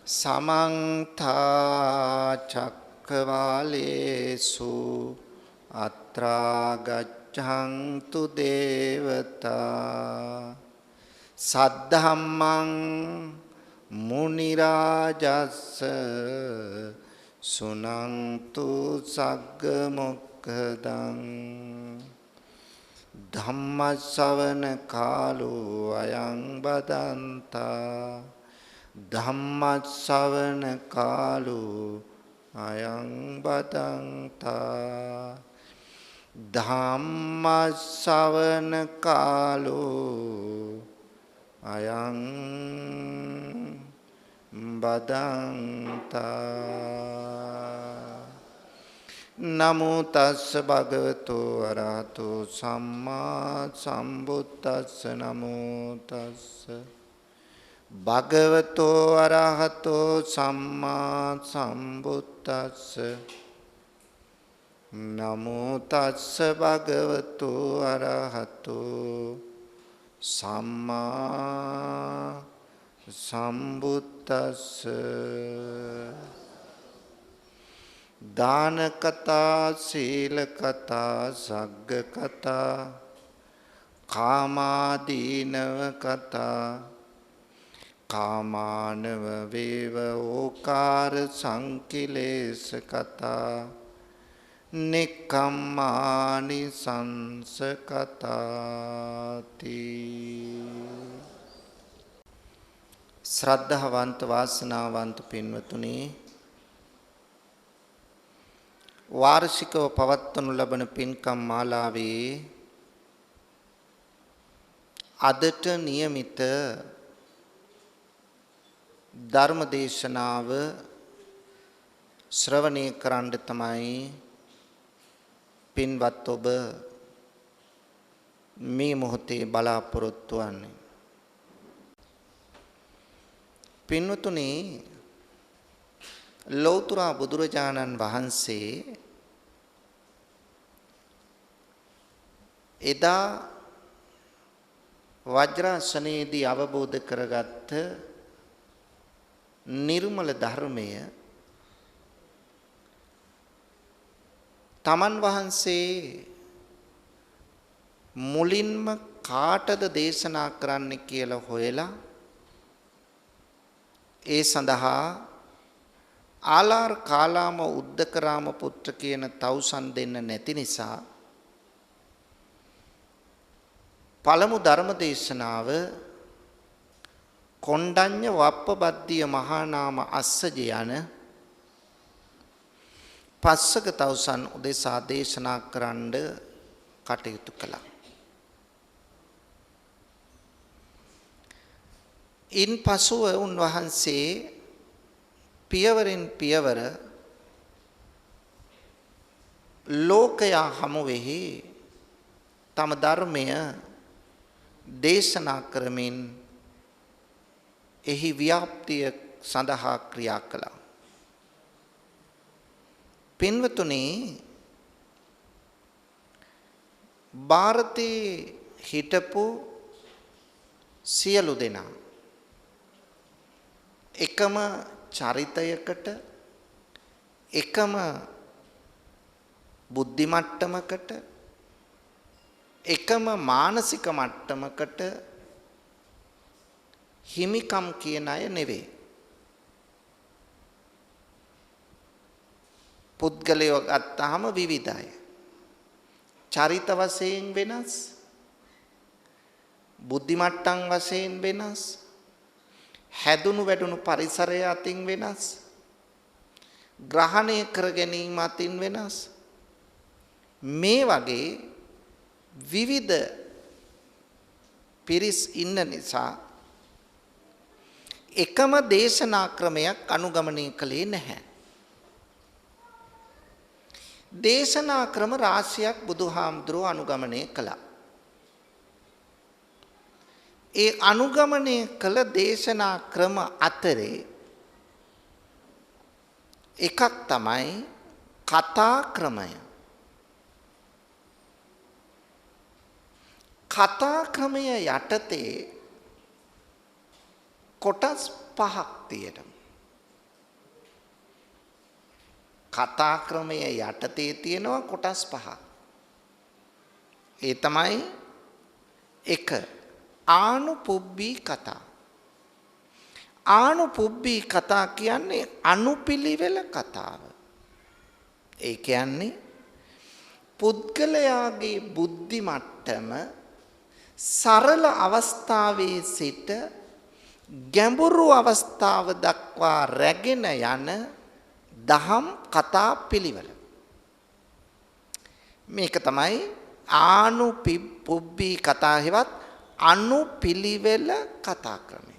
समन्ता चक्रवालेषु अत्रा गच्छन्तु देवता सद्धम्मं मुनिराजस्य सुनन्तु सग्गमुक्खदं धम्मश्रवण कालो अयं बदन्ता धम्मश्रवण कालो अयं बदन्ता धम्मश्रवण कालो अयं बदन्ता नमो तस् भगवतो अरहतो सम्मा सम्बुद्दस्स नमो तस् भगवतो अरहतो सम्मा सम्बुद्दस्स नमो तस् भगवतो अरहतो सम्मा सम्बुद्दस्स दान कथा शील कथा सग्ग कथा कामादीनव कथा कामानव वेव ओकार संकिलेश कथा निकम्मानि संस कथाति श्रद्धावंत वासनावंत පින්වතුනි වාර්ෂිකව පවත්වනු ලබන පින්කම් මාලාවේ අදට નિયમિત ධර්ම දේශනාව ශ්‍රවණය කරන්න තමයි පින්වත් ඔබ මේ මොහොතේ බලාපොරොත්තු වන්නේ. පින්වතුනි ලෞතර බුදුරජාණන් වහන්සේ එදා වජ්‍රාසනයේදී අවබෝධ කරගත්ත නිර්මල ධර්මය තමන් වහන්සේ මුලින්ම කාටද දේශනා කරන්න කියලා හොයලා ඒ සඳහා ආලාර කාලාම උද්දකරාම පුත්‍ර කියන තවුසන් දෙන්න නැති නිසා පළමු ධර්ම දේශනාව කොණ්ඩඤ්ඤ වප්පබද්දිය මහා නාම අස්සජ යන පස්සක තවුසන් උදෙසා දේශනා කරන්න කටයුතු කළා. ඉන් පසුව උන්වහන්සේ පියවරෙන් පියවර ලෝකයා හමුවෙහි තම ධර්මය දේශනා කරමින් එහි ව්‍යාප්තිය සඳහා ක්‍රියා කළා. පින්වතුනි ಭಾರತේ හිටපු සියලු දෙනා එකම චරිතයකට එකම බුද්ධි මට්ටමකට එකම මානසික මට්ටමකට හිමිකම් කියන අය නෙවෙයි. පුද්ගලයෝ ගත්තාම විවිධයි. චරිත වශයෙන් වෙනස්, බුද්ධි මට්ටම් වශයෙන් වෙනස්, හැදුණු වැඩුණු පරිසරය අතින් වෙනස්, ග්‍රහණය කර ගැනීම අතින් වෙනස්. මේ වගේ විවිධ පිරිස් ඉන්න නිසා එකම දේශනා ක්‍රමයක් අනුගමනය කළේ නැහැ. දේශනා ක්‍රම රාශියක් බුදුහාමුදුරුවෝ අනුගමනය කළා. ඒ අනුගමනය කළ දේශනා ක්‍රම අතරේ එකක් තමයි කතා ක්‍රමය. කතා ක්‍රමය යටතේ කොටස් පහක් තියෙනවා. කතා ක්‍රමය යටතේ තියෙනවා කොටස් පහක්. ඒ තමයි 1. ආනුපුබ්බී කතා. ආනුපුබ්බී කතා කියන්නේ අනුපිළිවෙල කතාව. ඒ කියන්නේ පුද්ගලයාගේ බුද්ධි මට්ටම සරල අවස්ථාවේ සිට ගැඹුරු අවස්ථාව දක්වා රැගෙන යන දහම් කතා පිළිවෙල. මේක තමයි ආනුපුබ්බී කතා හෙවත් අනුපිළිවෙල කතා ක්‍රමය.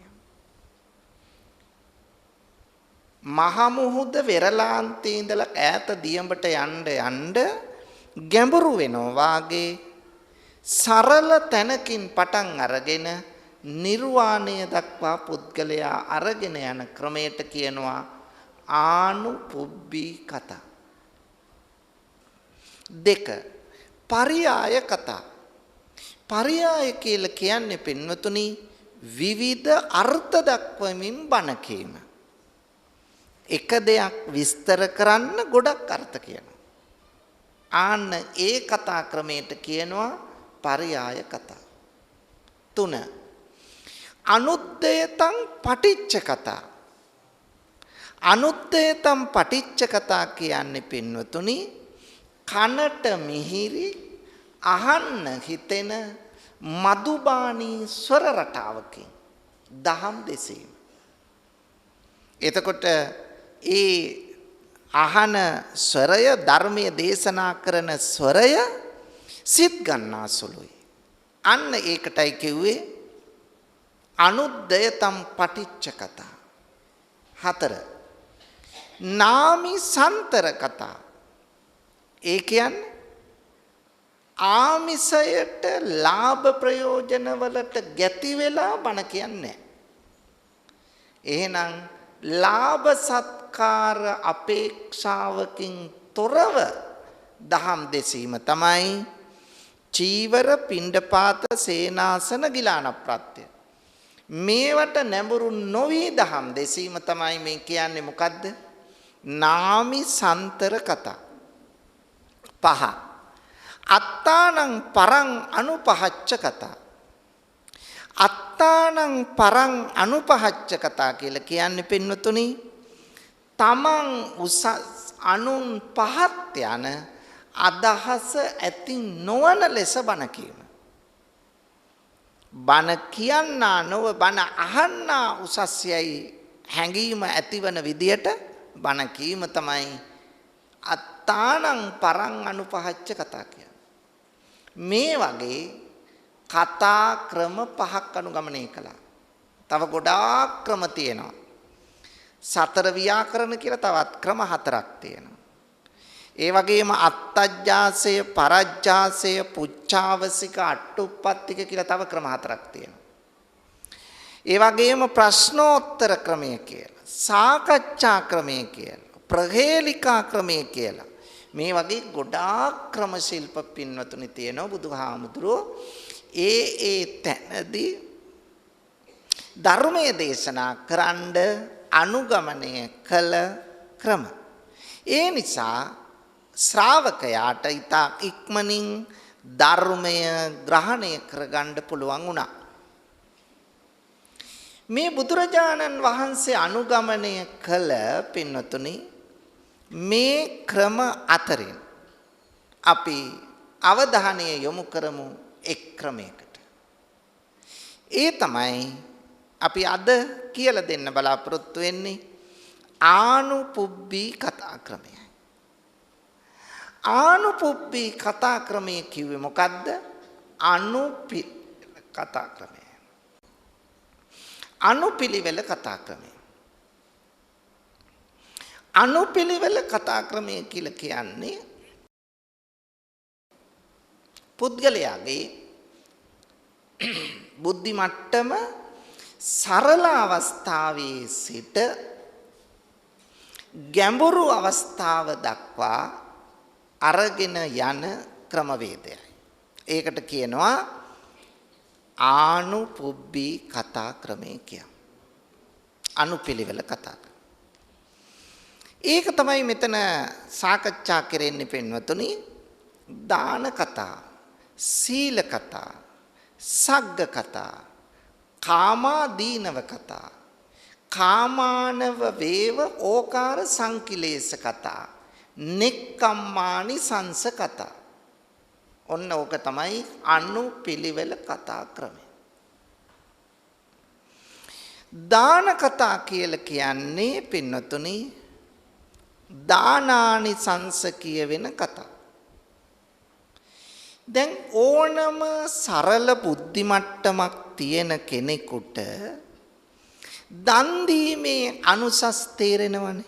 මහමුහුද වෙරළාන්තයේ ඉඳලා ඈත දියඹට යන්න ගැඹුරු වෙනවා වාගේ සරල තැනකින් පටන් අරගෙන නිර්වාණය දක්වා පුද්ගලයා අරගෙන යන ක්‍රමයට කියනවා ආනුපුබ්බී කතා. 2. පරියාය කතා. පරියාය කියලා කියන්නේ පින්වතුනි විවිධ අර්ථ දක්වමින් බණ කීම. එක දෙයක් විස්තර කරන්න ගොඩක් අර්ථ කියනවා. ආන්න ඒ කතා ක්‍රමයට කියනවා පරියාය කතා. 3. අනුද්දේතං පටිච්ච කතා. අනුද්දේතං පටිච්ච කතා කියන්නේ පින්වතුනි කනට මිහිරි අහන්න හිතෙන මధుබාණී ස්වර රටාවකින් දහම් දෙසීම. එතකොට ඒ අහන ස්වරය ධර්මයේ දේශනා කරන ස්වරය සිත් ගන්නාසුළුයි. අන්න ඒකටයි කිව්වේ අනුද්දයතම් පටිච්ච කතා. 4. නාමිසන්තර කතා. ඒ කියන්නේ ආමිසයට ලාභ ප්‍රයෝජන වලට ගැති වෙලා බණ කියන්නේ. එහෙනම් ලාභ සත්කාර අපේක්ෂාවකින් තොරව දහම් දෙසීම තමයි චීවර පිණ්ඩපාත සේනාසන ගිලාන ප්‍රත්‍ය. මේවට නැඹුරු නොවි දහම් දෙසීම තමයි මේ කියන්නේ මොකද්ද? නාමිසන්තර කතා. 5. අත්තානං පරං අනුපහච්ච කතා. අත්තානං පරං අනුපහච්ච කතා කියලා කියන්නේ පින්වතුනි තමන් උස අනුන් පහත් යන අදහස ඇති නොවන ලෙස බණ කීම. බණ කියන්නා නොව බණ අහන්නා උසස්යයි හැඟීම ඇතිවන විදියට බණ කීම තමයි අත්තානං පරං අනුපහච්ච කතා කියන්නේ. මේ වගේ කතා ක්‍රම 5ක් අනුගමනය කළා. තව ගොඩාක් ක්‍රම තියෙනවා. සතර ව්‍යාකරණ කියලා තවත් ක්‍රම 4ක් තියෙනවා. ඒ වගේම අත්තජ්ජාසය, පරජ්ජාසය, පුච්ඡාවසික, අට්ඨුප්පත්තික කියලා තව ක්‍රම 4ක් තියෙනවා. ඒ වගේම ප්‍රශ්නෝත්තර ක්‍රමය කියලා, සාකච්ඡා ක්‍රමය කියලා, ප්‍රහේලිකා ක්‍රමය කියලා මේ වගේ ගොඩාක් ක්‍රම ශිල්ප පින්වතුනි තියෙනවා. බුදුහාමුදුරුවෝ ඒ තැනදී ධර්මයේ දේශනා කරන්න අනුගමනය කළ ක්‍රම. ඒ නිසා ශ්‍රාවකයාට ඊට ඉක්මනින් ධර්මය ග්‍රහණය කරගන්න පුළුවන් වුණා. මේ බුදුරජාණන් වහන්සේ අනුගමනය කළ පින්වතුනි මේ ක්‍රම අතරින් අපි අවධානය යොමු කරමු එක් ක්‍රමයකට. ඒ තමයි අපි අද කියලා දෙන්න බලාපොරොත්තු වෙන්නේ ආනුපුබ්බී කතා ක්‍රමය. ආනුපුබ්බී කතා ක්‍රමය කිව්වේ මොකද්ද? කතා ක්‍රමය. අනුපිළිවෙල කතා ක්‍රමය. අනුපිළිවෙල කතා ක්‍රමය කියලා කියන්නේ පුද්ගලයාගේ බුද්ධි මට්ටම සරල අවස්ථාවේ සිට ගැඹුරු අවස්ථාව දක්වා අරගෙන යන ක්‍රමවේදයයි. ඒකට කියනවා ආනුපුබ්බී කතා ක්‍රමය කියලා. අනුපිළිවෙල කතා ක්‍රමය. ඒක තමයි මෙතන සාකච්ඡා කරන්නේ පින්වතුනි. දාන කතා, සීල කතා, සග්ග කතා, කාමා දීනව කතා, කාමානව වේව ඕකාර සංකිලේශ කතා, නෙක්ඛම්මානි සංස කතා. ඔන්න ඕක තමයි අනුපිළිවෙල කතා ක්‍රමය. දාන කතා කියලා කියන්නේ පින්නතුනි දානානිසංස කියවෙන කතා. දැන් ඕනම සරල බුද්ධි මට්ටමක් තියෙන කෙනෙකුට දන් දීමේ අනුසස් තේරෙනවනේ.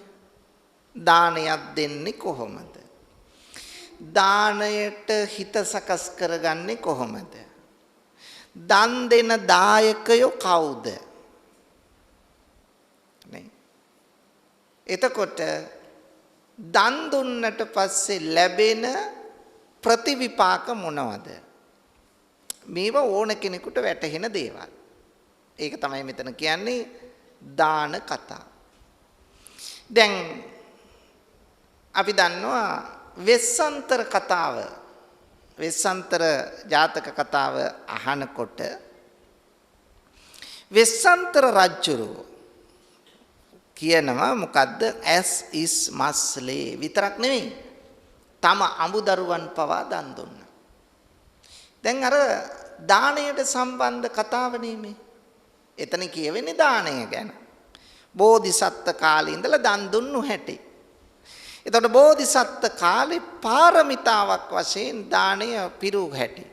දානයක් දෙන්නේ කොහොමද? දානයට හිත සකස් කරගන්නේ කොහොමද? දන් දෙන දායකයෝ කවුද? නේ? එතකොට දන් දුන්නට පස්සේ ලැබෙන ප්‍රතිවිපාක මොනවද? මේවා ඕන කෙනෙකුට වැටහෙන දේවල්. ඒක තමයි මෙතන කියන්නේ දාන කතා. දැන් අපි දන්නවා වෙස්සන්තර කතාව, වෙස්සන්තර ජාතක කතාව අහනකොට වෙස්සන්තර රජුරු කියනවා මොකද්ද? as is must lay විතරක් නෙමෙයි, තම අමුදරුවන් පවා දන් දුන්නා. දැන් අර දාණයට සම්බන්ධ කතාවනේ මේ. එතන කියවෙන්නේ දාණය ගැන. බෝධිසත්ත්ව කාලේ ඉඳලා දන් දුන්නු හැටි. එතකොට බෝධිසත්ත්ව කාලේ පාරමිතාවක් වශයෙන් දාණය පිරූ හැටි.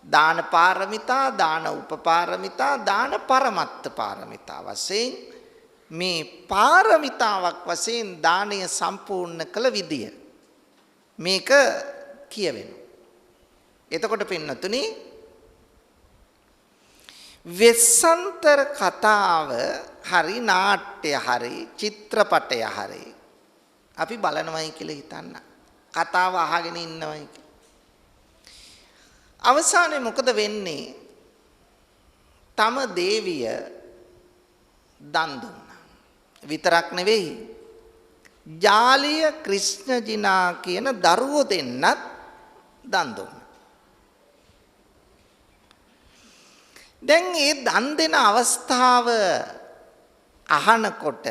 දාන පාරමිතා, දාන උපපාරමිතා, දාන පරමත්ත පාරමිතා වශයෙන් මේ පාරමිතාවක් වශයෙන් දාණය සම්පූර්ණ කළ විදිය මේක කියවෙනවා. එතකොට පින්නතුනි වෙස්සන්තර කතාව හරි නාට්‍ය හරි චිත්‍රපටය හරි අපි බලනවයි කියලා හිතන්න. කතාව අහගෙන ඉන්නවයි. අවසානයේ මොකද වෙන්නේ? තම දේවිය දන් දුන්නා. විතරක් නෙවෙයි, ජාලිය ක්‍රිෂ්ණජිනා කියන දරුවෝ දෙන්නත් දන් දුන්නා. දැන් මේ දන් දෙන අවස්ථාව අහනකොට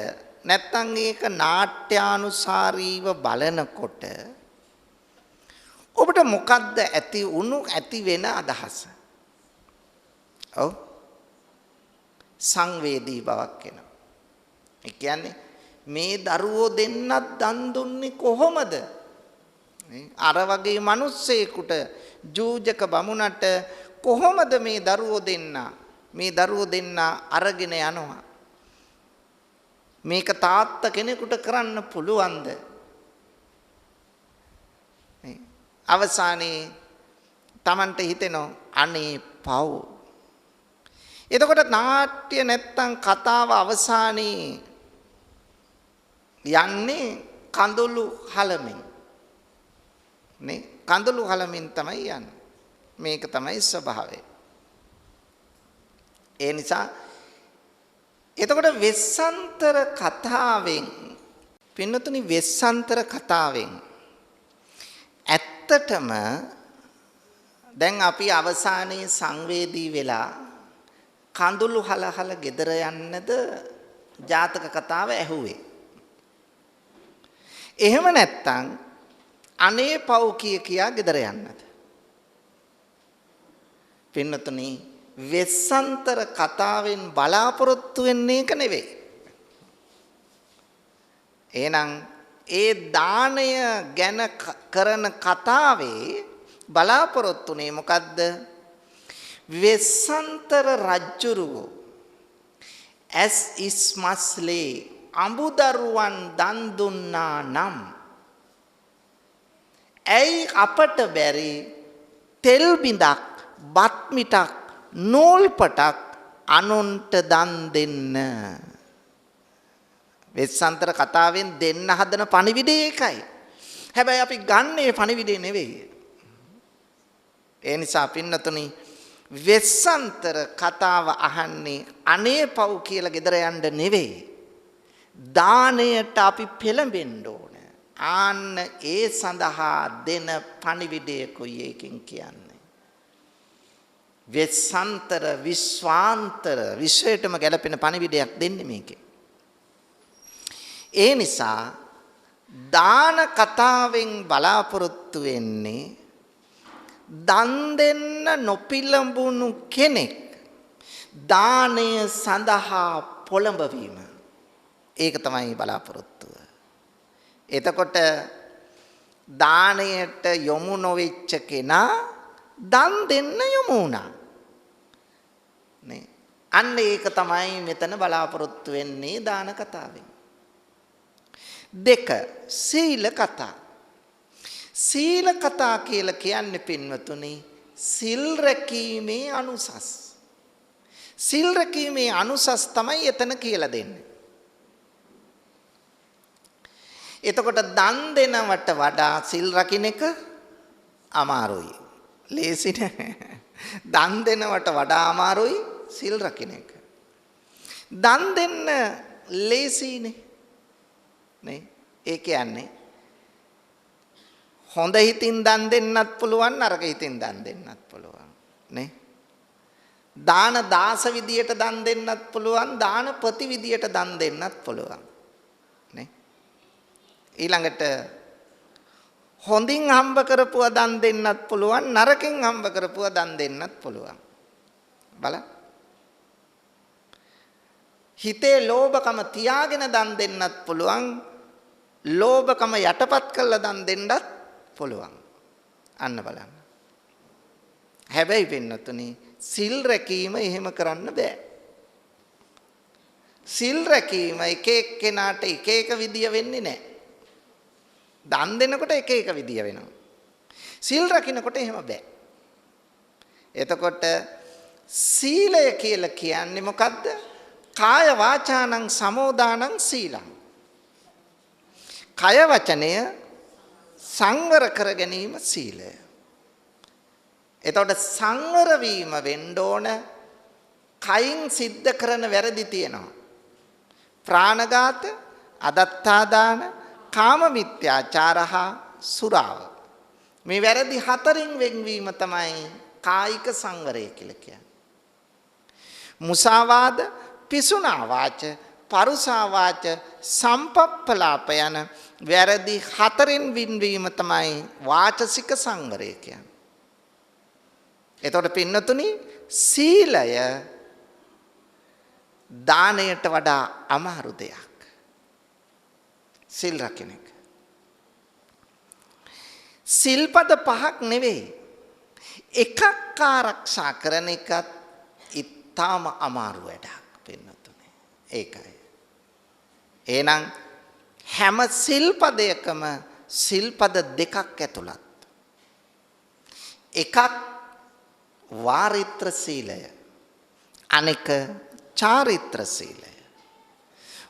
නැත්තම් ඒක නාට්‍යානුසාරීව බලනකොට ඔබට මොකද්ද ඇති වෙන අදහස? ඔව්, සංවේදී බවක් එනවා. ඒ කියන්නේ මේ දරුවෝ දෙන්නත් දන් දුන්නේ කොහොමද? අර වගේ මිනිස්සෙකුට ජූජක බමුණට කොහොමද මේ දරුවෝ දෙන්න අරගෙන යනවා? මේක තාත්තා කෙනෙකුට කරන්න පුළුවන්ද? අවසානයේ Tamanට හිතෙනවා අනේ පව්. එතකොට නාට්‍ය නැත්තම් කතාව අවසානයේ යන්නේ කඳුළු හලමින්. නේ? කඳුළු හලමින් තමයි යන්නේ. මේක තමයි ස්වභාවය. ඒ නිසා එතකොට වෙස්සන්තර කතාවෙන් පින්නතුනි වෙස්සන්තර කතාවෙන් ඇත්තටම දැන් අපි අවසානයේ සංවේදී වෙලා කඳුළු හලහල ගෙදර යන්නද ජාතක කතාව ඇහුවේ. එහෙම නැත්තම් අනේ පව් කියා ගෙදර යන්නද? පින්නතුනි වෙස්සන්තර කතාවෙන් බලාපොරොත්තු වෙන්නේ එක නෙවෙයි. එහෙනම් ඒ දාණය ගැන කරන කතාවේ බලාපොරොත්තුනේ මොකද්ද? වෙස්සන්තර රජුරු as is must lay අඹදරුවන් දන් දුන්නා නම් ඇයි අපට බැරි තෙල් බිඳක් බත් මිටක් නූල් පටක් අනුන්ට දන් දෙන්න? වෙස්සන්තර කතාවෙන් දෙන්න හදන පණිවිඩය ඒකයි. හැබැයි අපි ගන්නේ පණිවිඩේ නෙවෙයි. ඒ නිසා පින්නතුනි වෙස්සන්තර කතාව අහන්නේ අනේ පව් කියලා ගෙදර යන්න නෙවෙයි. දාණයට අපි පෙළඹෙන්න ඕන. ආන්න ඒ සඳහා දෙන පණිවිඩය කොයි එකකින් කියන්නේ. වෙස්සන්තර විශ්වාන්තර විශ්වයටම ගැලපෙන පණිවිඩයක් දෙන්නේ මේකේ. ඒ නිසා දාන කතාවෙන් බලාපොරොත්තු වෙන්නේ දන් දෙන්න නොපිළඹුණු කෙනෙක් දානය සඳහා පොළඹවීම. ඒක තමයි බලාපොරොත්තුව. එතකොට දානයට යොමු නොවෙච්ච කෙනා දන් දෙන්න යොමු වුණා. නේ? අන්න ඒක තමයි මෙතන බලාපොරොත්තු වෙන්නේ දාන කතාවෙන්. දෙක සීල කතා. සීල කතා කියලා කියන්නේ පින්වතුනි සිල් රැකීමේ අනුසස්. සිල් රැකීමේ අනුසස් තමයි එතන කියලා දෙන්නේ. එතකොට දන් දෙනවට වඩා සිල් රකින්න එක අමාරුයි. ලේසි නෑ. දන් දෙනවට වඩා අමාරුයි සිල් රකින්න එක. දන් දෙන්න ලේසිනේ. නේ? ඒ කියන්නේ හොඳ හිතින් දන් දෙන්නත් පුළුවන් නරක හිතින් දන් දෙන්නත් පුළුවන්. නේ? දාන දාස විදියට දන් දෙන්නත් පුළුවන් දාන ප්‍රති විදියට දන් දෙන්නත් පුළුවන්. නේ? ඊළඟට හොඳින් හම්බ කරපුවා දන් දෙන්නත් පුළුවන් නරකින් හම්බ කරපුවා දන් දෙන්නත් පුළුවන්. බලන්න. හිතේ ලෝභකම තියාගෙන දන් දෙන්නත් පුළුවන් ලෝභකම යටපත් කරලා දන් දෙන්නත් පුළුවන්. අන්න බලන්න. හැබැයි පින්නතුනි සිල් රැකීම එහෙම කරන්න බෑ. සිල් රැකීම එක එක්කෙනාට එක එක විදිය වෙන්නේ නැහැ. දන් දෙනකොට එක එක විදිය වෙනවා. සිල් රකින්නකොට එහෙම බෑ. එතකොට සීලය කියලා කියන්නේ මොකද්ද? කාය වාචානං සමෝදානං සීලං. කය වචනය සංවර කර ගැනීම සීලය. එතකොට සංවර වීම වෙන්න ඕන කයින් සිද්ධ කරන වැරදි තියෙනවා. ප්‍රාණඝාත, අදත්තාදාන, කාම මිත්‍යාචාරහ, සුරාව. මේ වැරදි හතරෙන් වෙන්වීම තමයි කායික සංවරය කියලා කියන්නේ. මුසාවාද, පිසුනා වාච, පරුසා වාච, සම්පප්පලාප යන වැරදි හතරෙන් වෙන්වීම තමයි වාචසික සංවරය කියන්නේ. එතකොට පින්නතුනි සීලය දානයට වඩා අමාරු දෙයක්. සිල් රකින්න එක. සිල්පද පහක් නෙවෙයි. එකක් ආරක්ෂා කරන එකත් ඉතාම අමාරු වැඩක් පින්නතුනි. ඒකයි. එහෙනම් හැම සිල්පදයකම සිල්පද දෙකක් ඇතුළත්. එකක් වාරිත්‍ර සීලය. අනෙක චාරිත්‍ර සීලය.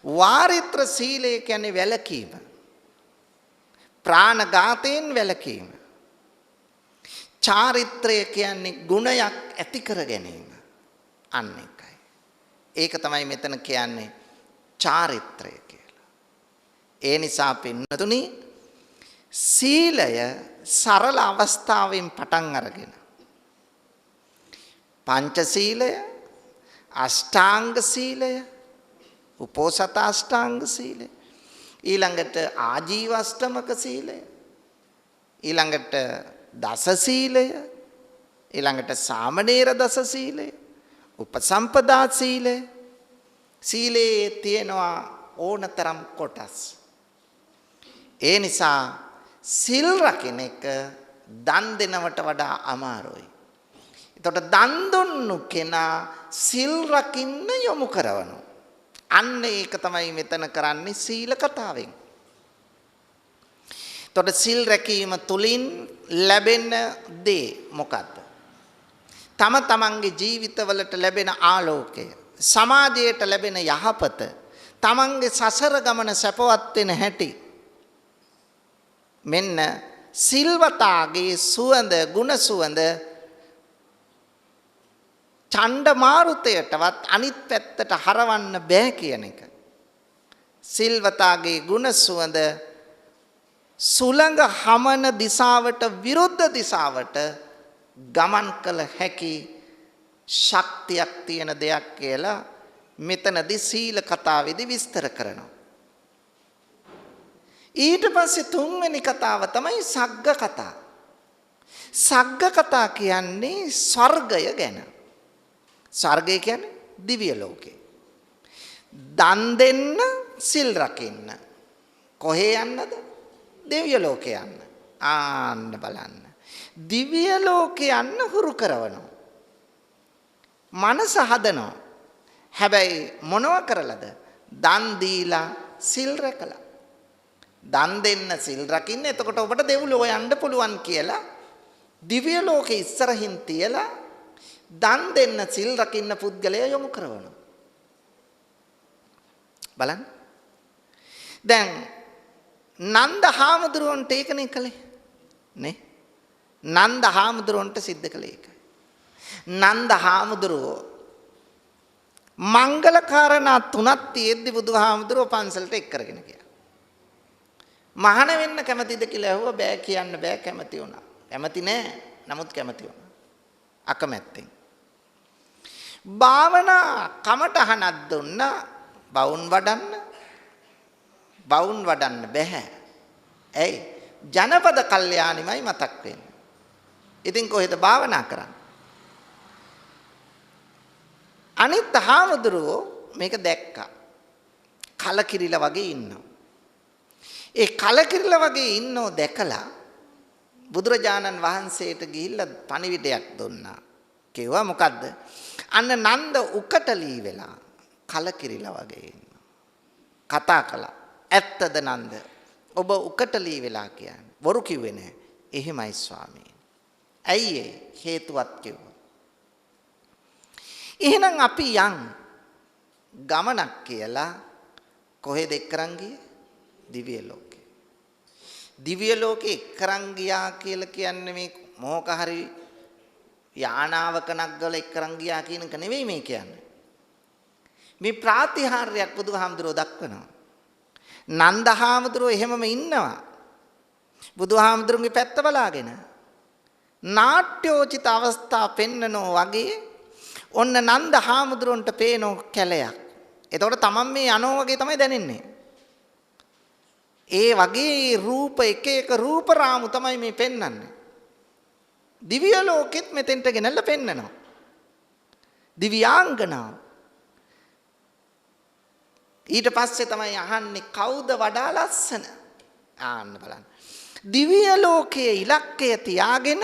වාරිත්‍ර සීලය කියන්නේ වැළකීම. ප්‍රාණඝාතයෙන් වැළකීම. චාරිත්‍රය කියන්නේ ගුණයක් ඇති කර ගැනීම. අන්න එකයි. ඒක තමයි මෙතන කියන්නේ චාරිත්‍රය කියලා. ඒ නිසා පින්නතුනි සීලය සරල අවස්ථාවෙන් පටන් අරගෙන පංචශීලය, අෂ්ටාංග සීලය, උපෝසථාෂ්ටාංග සීලය, ඊළඟට ආජීවෂ්ටමක සීලය, ඊළඟට දස සීලය, ඊළඟට සාමණේර දස සීලය, උපසම්පදා සීලය. සීලේ තියෙනවා ඕනතරම් කොටස්. ඒ නිසා සිල් රකින්න එක දන් දෙනවට වඩා අමාරුයි. එතකොට දන් දුන්නු කෙනා සිල් රකින්න යොමු කරවනවා. අන්න ඒක තමයි මෙතන කරන්නේ සීල කතාවෙන්. එතකොට සිල් රැකීම තුලින් ලැබෙන දේ මොකද්ද? තම තමන්ගේ ජීවිතවලට ලැබෙන ආලෝකය, සමාජයට ලැබෙන යහපත, තමන්ගේ සසර ගමන සැපවත් වෙන හැටි. මෙන්න සිල්වතාගේ සුවඳ, ගුණ සුවඳ ඡණ්ඩ මාරුතයටවත් අනිත් පැත්තට හරවන්න බෑ කියන එක. සිල්වතාගේ ගුණ සුවඳ සුළඟ හමන දිශාවට විරුද්ධ දිශාවට ගමන් කළ හැකි ශක්තියක් තියෙන දෙයක් කියලා මෙතනදී සීල කතාවේදී විස්තර කරනවා. ඊට පස්සේ තුන්වෙනි කතාව තමයි සග්ග කතා. සග්ග කතා කියන්නේ ස්වර්ගය ගැන. ස්වර්ගය කියන්නේ දිව්‍ය ලෝකේ. දන් දෙන්න, සිල් රකින්න. කොහේ යන්නද? දිව්‍ය ලෝකේ යන්න. ආන්න බලන්න. දිව්‍ය ලෝකේ යන්න හුරු කරවනවා. මනස හදනවා. හැබැයි මොනව කරලාද? දන් දීලා සිල් රැකලා. දන් දෙන්න සිල් රකින්න. එතකොට ඔබට දෙව්ලොව යන්න පුළුවන් කියලා දිව්‍ය ලෝකේ ඉස්සරහින් තියලා දන් දෙන්න සිල් රකින්න පුද්ගලයා යොමු කරනවා. බලන්න. දැන් නන්ද හාමුදුරුවන්ට ඒකනේ කළේ නේ. නන්ද හාමුදුරුවන්ට සිද්ධ කළේ ඒක. නන්ද හාමුදුරුවෝ මංගල කාරණා තුනක් තියෙද්දි බුදුහාමුදුරුවෝ පන්සලට එක් කරගෙන ගියා. මහාන වෙන්න කැමතිද කියලා ඇහුවා. බෑ කියන්න බෑ, කැමති වුණා. කැමති නෑ, නමුත් කැමති වුණා. අකමැත්තෙන්. භාවනා කමටහනක් දුන්නා. බවුන් වඩන්න බෑ. ඇයි? ජනපද කල්යාණිමයි මතක් වෙන්නේ. ඉතින් කොහෙද භාවනා කරන්නේ? අනිත් හාමුදුරුවෝ මේක දැක්කා. කලකිරිලා වගේ ඉන්නවා. ඒ කලකිරිලා වගේ ඉන්නෝ දැකලා බුදුරජාණන් වහන්සේට ගිහිල්ලා පණිවිඩයක් දුන්නා. කිව්වා මොකද්ද? අන්න නන්ද උකටලී වෙලා කලකිරිලා වගේ ඉන්නවා. කතා කළා. ඇත්තද නන්ද? ඔබ උකටලී වෙලා කියන්නේ. බොරු කිව්වේ නෑ. එහෙමයි ස්වාමී. ඇයි ඒ? හේතුවත් කිව්වා. එහෙනම් අපි යන් ගමනක් කියලා කොහෙද එක්කරන් ගියේ? දිව්‍ය ලෝකේ. දිව්‍ය ලෝකේ එක්කරන් ගියා කියලා කියන්නේ මේ මොහක හරි යානාවක නග්ගල එක්කරන් ගියා කියන එක නෙවෙයි මේ කියන්නේ. මේ ප්‍රාතිහාර්යයක් බුදුහාමුදුරුවෝ දක්වනවා. නන්ද හාමුදුරුවෝ එහෙමම ඉන්නවා. බුදුහාමුදුරුවන්ගේ පැත්ත බලාගෙන නාට්‍යෝචිත අවස්ථා පෙන්නනෝ වගේ ඔන්න නන්ද හාමුදුරුවන්ට පේනෝ කැලයක්. එතකොට තමන් මේ යනෝ වගේ තමයි දැනෙන්නේ. ඒ වගේ රූප එක රූප රාමු තමයි මේ පෙන්වන්නේ. දිව්‍ය ලෝකෙත් මෙතෙන්ට ගෙනල්ලා පෙන්නනවා. දිව්‍යාංගනාව. ඊට පස්සේ තමයි අහන්නේ කවුද වඩා ලස්සන? ආන්න බලන්න. දිව්‍ය ලෝකයේ ඉලක්කය තියාගෙන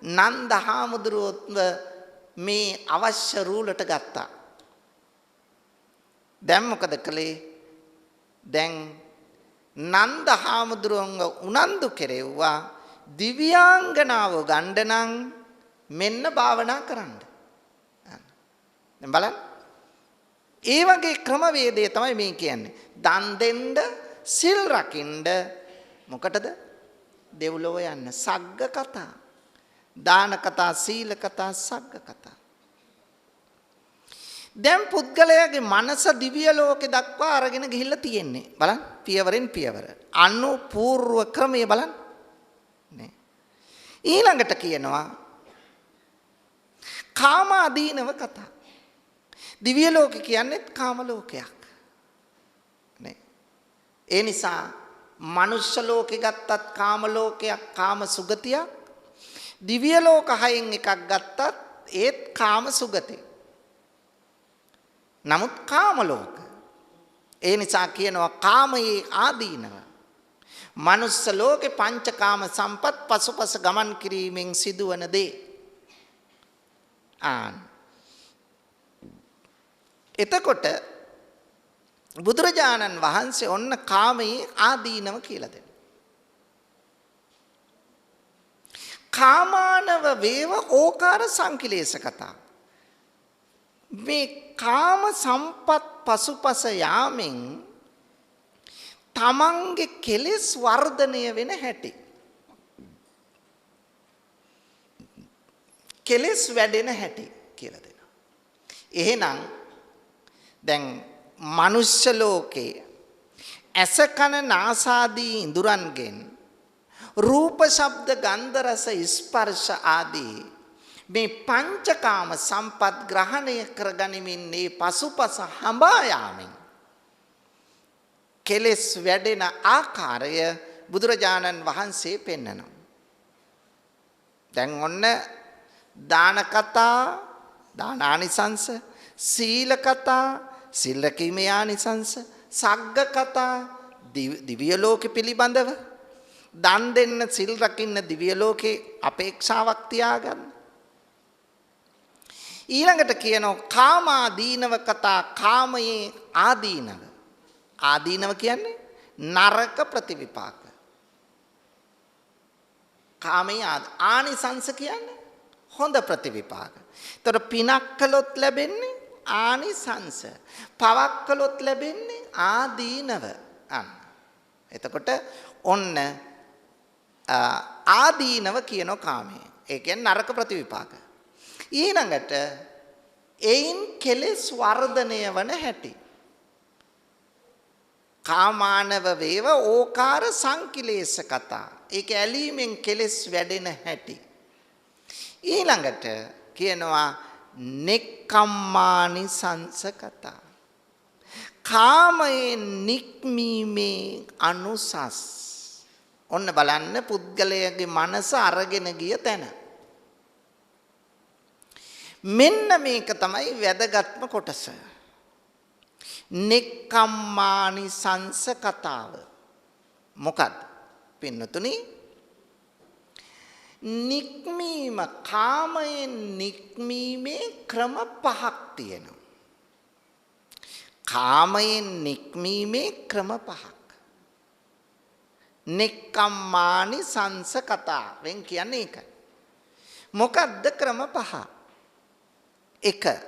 නන්ද හාමුදුරුවෝ මේ අවශ්‍ය රූලට ගත්තා. දැන් මොකද කළේ? දැන් නන්ද හාමුදුරුවන්ව උනන්දු කෙරෙව්වා දිව්‍යාංගනාව ගන්න නම් මෙන්න භාවනා කරන්න. දැන් බලන්න. ඒ වගේ ක්‍රමවේදය තමයි මේ කියන්නේ. දන් දෙන්න, සිල් රකින්න මොකටද? දෙව්ලොව යන්න. සග්ග කතා. දාන කතා, සීල කතා, සග්ග කතා. දැන් පුද්ගලයාගේ මනස දිව්‍ය ලෝකේ දක්වා අරගෙන ගිහිල්ලා තියෙන්නේ. බලන්න පියවරෙන් පියවර. අනුපූර්ව ක්‍රමය බලන්න. නේ. ඊළඟට කියනවා කාම අදීනව කතා. දිව්‍ය ලෝකේ කියන්නේ කාම ලෝකයක්. නේ. ඒ නිසා මනුෂ්‍ය ලෝකේ ගත්තත් කාම ලෝකයක්, කාම සුගතියක්. දිව්‍ය ලෝක හයෙන් එකක් ගත්තත් ඒත් කාම සුගතිය. නමුත් කාම ලෝක. ඒ නිසා කියනවා කාමයේ ආදීනව. මනුස්ස ලෝකේ පංචකාම සම්පත් පසුපස ගමන් කිරීමෙන් සිදුවන දේ. එතකොට බුදුරජාණන් වහන්සේ ඔන්න කාමයේ ආදීනව කියලා දෙනවා. කාමානව වේව ඕකාර සංකිලේශ කතා. මේ කාම සම්පත් පසුපස යාමෙන් තමන්ගේ කෙලෙස් වර්ධනය වෙන හැටි. කෙලෙස් වැඩෙන හැටි කියලා දෙනවා. එහෙනම් දැන් මනුෂ්‍ය ලෝකේ ඇස කන නාසාදී ඉඳුරන්ගෙන් රූප ශබ්ද ගන්ධ රස ස්පර්ශ ආදී මේ පංචකාම සම්පත් ග්‍රහණය කරගනිමින් මේ පසුපස හඹා යාමෙන් කෙලෙස් වැඩෙන ආකාරය බුදුරජාණන් වහන්සේ පෙන්නනවා. දැන් ඔන්න දාන කතා, දානානිසංස, සීල කතා, සීල රැකීමේ ආනිසංස, සග්ග කතා, දිව්‍ය ලෝකෙ පිළිබඳව, දන් දෙන්න, සිල් රකින්න දිව්‍ය ලෝකේ අපේක්ෂාවක් තියාගන්න. ඊළඟට කියනවා කාමාදීනව කතා, කාමයේ ආදීනව. ආදීනව කියන්නේ නරක ප්‍රතිවිපාක. කාමයේ ආනිසංස කියන්නේ හොඳ ප්‍රතිවිපාක. ඒතර පිනක් කළොත් ලැබෙන්නේ ආනිසංස. පවක් කළොත් ලැබෙන්නේ ආදීනව. එතකොට ඔන්න ආදීනව කියන කාමයේ. ඒ කියන්නේ නරක ප්‍රතිවිපාක. ඊළඟට එයින් කෙලෙස් වර්ධනය වන හැටි. කාමානව වේව ඕකාර සංකිලේශ කතා. ඒක ඇලීමෙන් කෙලෙස් වැඩෙන හැටි. ඊළඟට කියනවා නෙක්ඛම්මානි සංස කතා. කාමයෙන් නික්මීමේ අනුසස්. ඔන්න බලන්න පුද්ගලයාගේ මනස අරගෙන ගිය තැන. මෙන්න මේක තමයි වැදගත්ම කොටස. නෙක්ඛම්මානි සංස කතාව. මොකක්ද? පින්නතුනි, නික්මීම, කාමයෙන් නික්මීමේ ක්‍රම පහක් තියෙනවා. කාමයෙන් නික්මීමේ ක්‍රම පහක්. නෙක්ඛම්මානි සංස කතාවෙන් කියන්නේ ඒකයි. මොකද්ද ක්‍රම පහ? 1.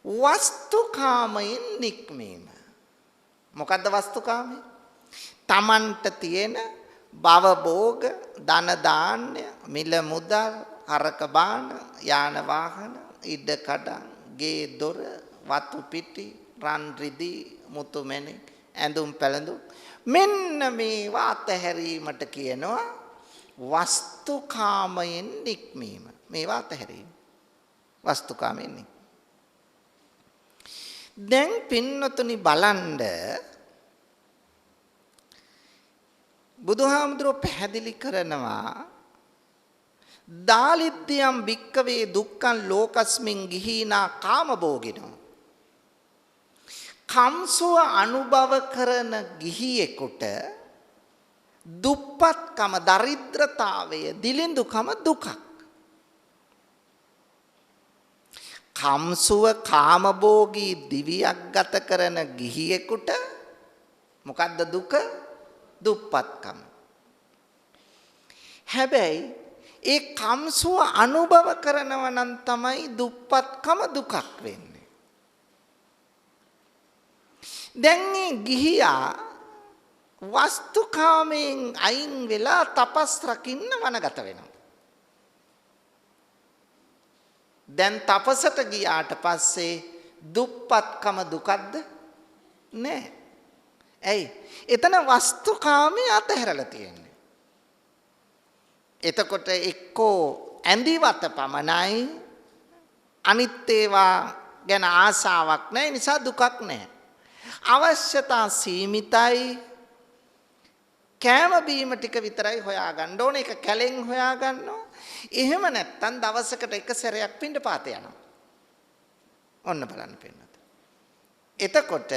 වස්තුකාමයෙන් නික්මීම. මොකද්ද වස්තුකාමය? තමන්ට තියෙන භව භෝග, ධන ධාන්‍ය, මිල මුදල්, හරක බාන, යාන වාහන, ඉඩ කඩම්, ගේ දොර, වතු පිටි, රන් රිදී, මුතු මැණික්, ඇඳුම් පැළඳුම්, මෙන්න මේවා අතහැරීමට කියනවා වස්තුකාමයෙන් නික්මීම. මේවා අතහැරීම. වස්තුකාමයෙන් නික්මීම. දැන් පින්නතුනි බලන්න, බුදුහාමුදුරුවෝ පැහැදිලි කරනවා දාලිද්‍යම් භික්කවේ දුක්ඛං ලෝකස්මින් ගිහීනා කාමභෝගිනෝ. කම්සුව අනුභව කරන ගිහියෙකුට දුප්පත්කම, දරිද්‍රතාවය, දිලිඳුකම දුකක්. කම්සුව කාමභෝගී දිවියක් ගත කරන ගිහියෙකුට මොකද්ද දුක? දුප්පත්කම. හැබැයි ඒ කම්සුව අනුභව කරනවා නම් තමයි දුප්පත්කම දුකක් වෙන්නේ. දැන් මේ ගිහියා වස්තුකාමයෙන් අයින් වෙලා තපස් රකින්න වනගත වෙනවා. දැන් තපසට ගියාට පස්සේ දුප්පත්කම දුකක්ද? නෑ. ඇයි? එතන වස්තුකාමයේ අතහැරලා තියෙන්නේ. එතකොට එක්කෝ ඇඳිවත පමණයි, අනිත් ඒවා ගැන ආසාවක් නැහැ, නිසා දුකක් නැහැ. අවශ්‍යතා සීමිතයි. කෑම බීම ටික විතරයි හොයාගන්න ඕනේ. ඒක කැලෙන් හොයාගන්නවා. එහෙම නැත්තම් දවසකට එක සැරයක් පින්ඩපාත යනවා. ඔන්න බලන්න පින්නත්. එතකොට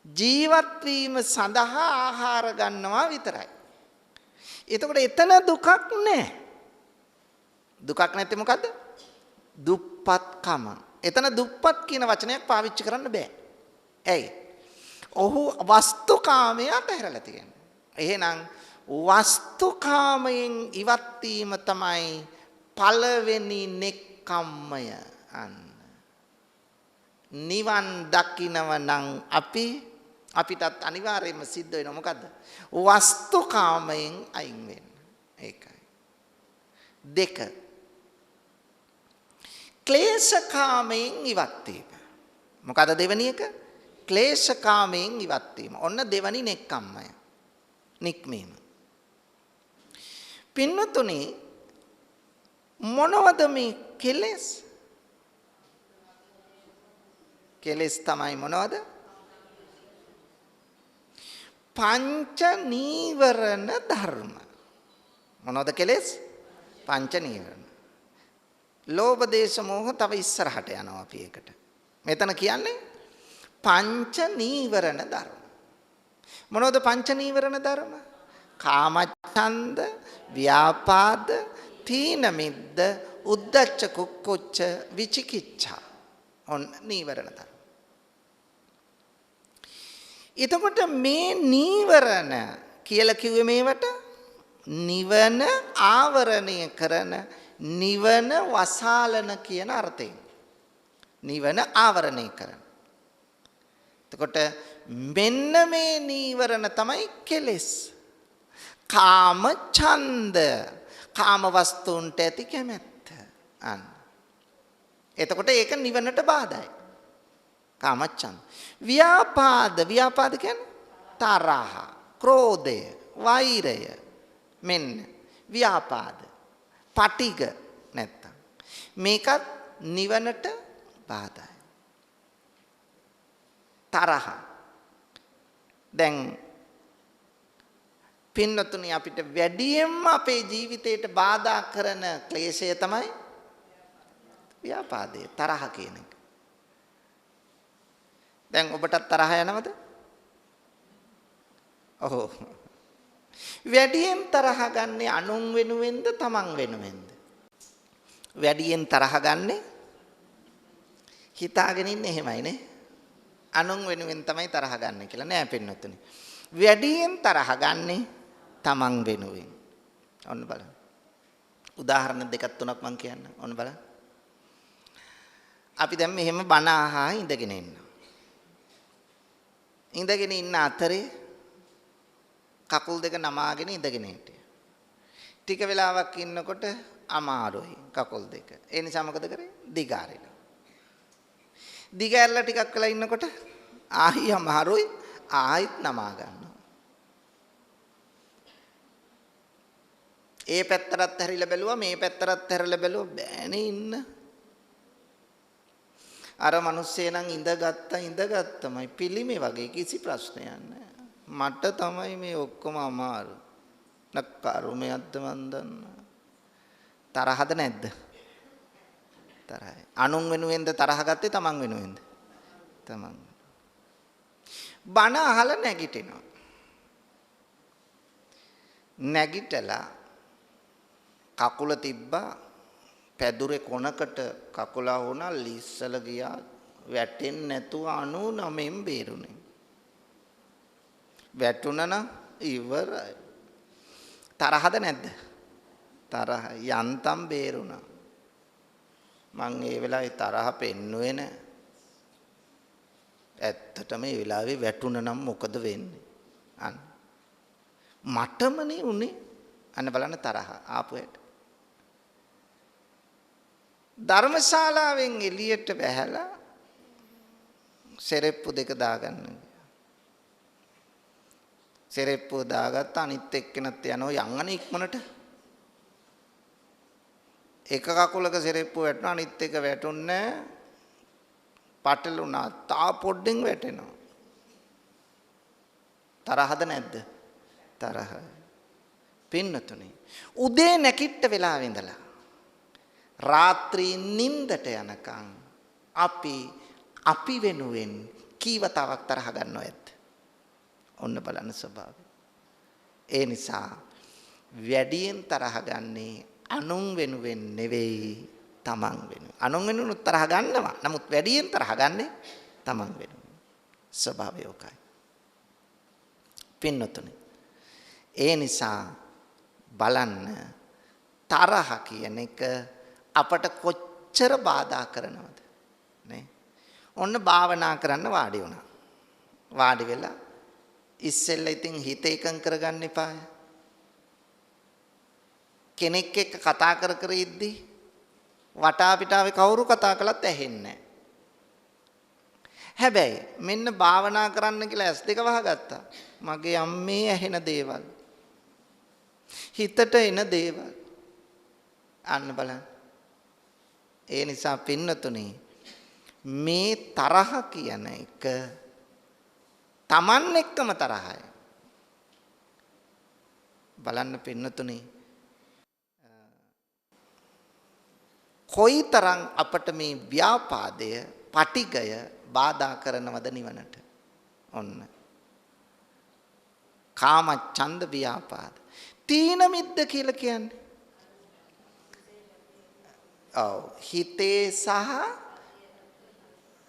ජීවත් වීම සඳහා ආහාර ගන්නවා විතරයි. එතකොට එතන දුකක් නැහැ. දුකක් නැත්තේ මොකද්ද? දුප්පත්කම. එතන දුප්පත් කියන වචනයක් පාවිච්චි කරන්න බෑ. ඇයි? ඔහු වස්තුකාමයේ අතහැරලා තියෙනවා. එහෙනම් වස්තුකාමයෙන් ඉවත් වීම තමයි පළවෙනි නෙක්ඛම්මය. නිවන් දකින්නව නම් අපිටත් අනිවාර්යයෙන්ම සිද්ධ වෙනවා මොකද්ද? වස්තුකාමයෙන් අයින් වෙන්න. ඒකයි. 2. ක්ලේශකාමයෙන් ඉවත් වීම. මොකද දෙවෙනි එක? ක්ලේශකාමයෙන් ඉවත් වීම. ඔන්න දෙවනි නෙක්ඛම්මය. නික්මීම. පින්නතුනි මොනවද මේ කෙලෙස්? කෙලෙස් තමයි මොනවද? පංච නීවරණ ධර්ම. මොනවද කෙලෙස්? පංච නීවරණ. ලෝභ දේශ මොහ තව ඉස්සරහට යනවා අපි ඒකට. මෙතන කියන්නේ පංච නීවරණ ධර්ම. මොනවද පංච නීවරණ ධර්ම? කාමච්ඡන්ද, ව්‍යාපාද, තීන මිද්ද, උද්ධච්ච කුක්කුච්ච, විචිකිච්ඡා. ඔන්න නීවරණ ධර්ම. එතකොට මේ නීවරණ කියලා කිව්වේ මේවට නිවන ආවරණය කරන නිවන වසාලන කියන අර්ථයෙන්. නිවන ආවරණය කරන. එතකොට මෙන්න මේ නීවරණ තමයි කෙලෙස්. කාම ඡන්ද, කාම වස්තුන්ට ඇති කැමැත්ත. අන්න. එතකොට ඒක නිවනට බාධායි. කාම ඡන්ද. ව්‍යාපාද, ව්‍යාපාද කියන්නේ තරහ, ක්‍රෝධය, වෛරය. මෙන්න ව්‍යාපාද. පටිග නැත්තම්. මේකත් නිවනට බාධායි. තරහ. දැන් පින්නතුනි අපිට වැඩියෙන්ම අපේ ජීවිතයට බාධා කරන ක්ලේශය තමයි ව්‍යාපාදේ, තරහ කියන එක. දැන් ඔබටත් තරහ යනවද? ඔව්. වැඩියෙන් තරහ ගන්නේ අනුන් වෙනුවෙන්ද තමන් වෙනුවෙන්ද? වැඩියෙන් තරහ ගන්නේ හිතාගෙන ඉන්නේ එහෙමයි නේ. අනුන් වෙනුවෙන් තමයි තරහ ගන්න කියලා නෑ පින්නතුනි. වැඩියෙන් තරහ ගන්නේ තමන් වෙනුවෙන්. ඔන්න බලන්න. උදාහරණ දෙකක් තුනක් මම කියන්නම්. ඔන්න බලන්න. අපි දැන් මෙහෙම බණ අහා ඉඳගෙන ඉන්නවා. ඉඳගෙන ඉන්න අතරේ කකුල් දෙක නමාගෙන ඉඳගෙන හිටියා. ටික වෙලාවක් ඉන්නකොට අමාරුයි කකුල් දෙක. ඒ නිසා මොකද කරේ? දිගාරිනවා. දිගාරලා ටිකක් වෙලා ඉන්නකොට ආයි අමාරුයි ආයිත් නමා ගන්නවා. ඒ පැත්තටත් හැරිලා බැලුවා මේ පැත්තටත් හැරිලා බැලුවා බෑනේ ඉන්න. අර මිනිස්සේ නම් ඉඳගත්තමයි පිළිමේ වගේ කිසි ප්‍රශ්නයක් නැහැ. මට තමයි මේ ඔක්කොම අමාරු. නක්කරුමයක්ද මන් දන්නා. තරහද නැද්ද? තරහයි. අනුන් වෙනුවෙන්ද තරහ ගත්තේ තමන් වෙනුවෙන්ද? තමන්. බණ අහලා නැගිටිනවා. නැගිටලා කකුල තිබ්බා පැදුරේ කොනකට කකුල වුණා ලිස්සල ගියා වැටෙන්නේ නැතුව 99න් බේරුණේ. වැටුණා නම් ඉවරයි. තරහද නැද්ද? තරහ යන්තම් බේරුණා. මං ඒ වෙලාවේ තරහ පෙන්නුවේ නැහැ. ඇත්තටම මේ වෙලාවේ වැටුණා නම් මොකද වෙන්නේ? අන්න මටමනේ උනේ. අන්න බලන්න තරහ ආපු හැට. ධර්මශාලාවෙන් එළියට බැහැලා සෙරෙප්පු දෙක දාගන්න. සෙරෙප්පු දාගත්ත අනිත් එක්කෙනත් යනවා යංගනේ ඉක්මනට. එක කකුලක සෙරෙප්පු වැටුණා අනිත් එක වැටුන්නේ පටලුණා. තා පොඩ්ඩෙන් වැටෙනවා. තරහද නැද්ද? තරහයි. පින්නතුනේ උදේ නැකිට වෙලාවෙ ඉඳලා රාත්‍රී නිින්දට යනකම් අපි වෙනුවෙන් කීවතාවක් තරහ ගන්නව ඇත්ද? ඔන්න බලන්න ස්වභාවය. ඒ නිසා වැඩියෙන් තරහ ගන්නේ අනුන් වෙනුවෙන් නෙවෙයි තමන් වෙනුවෙන්. අනුන් වෙනුවෙන් තරහ ගන්නවා. නමුත් වැඩියෙන් තරහ ගන්නේ තමන් වෙනුවෙන්. ස්වභාවය ඔකයි. පින්නතුනේ ඒ නිසා බලන්න තරහ කියන එක අපට කොච්චර බාධා කරනවද නේ? ඔන්න භාවනා කරන්න වාඩි වුණා. වාඩි වෙලා ඉස්සෙල්ලා ඉතින් හිත එකඟ කරගන්න එපා. කෙනෙක් එක්ක කතා කර ඉද්දි වටා පිටාවේ කවුරු කතා කළත් ඇහෙන්නේ නැහැ. හැබැයි මෙන්න භාවනා කරන්න කියලා ඇස් දෙක වහගත්තා. මගේ අම්මේ ඇහෙන දේවල්. හිතට එන දේවල්. අන්න බලන්න. ඒ නිසා පින්නතුනි මේ තරහ කියන එක Taman එක්කම තරහයි. බලන්න පින්නතුනි කොයිතරම් අපට මේ ව්‍යාපාදය, පටිගය බාධා කරනවද නිවනට? ඔන්න. කාම ඡන්ද ව්‍යාපාද. තීන මිද්ද කියලා කියන්නේ. ඔව් හිතේ සහ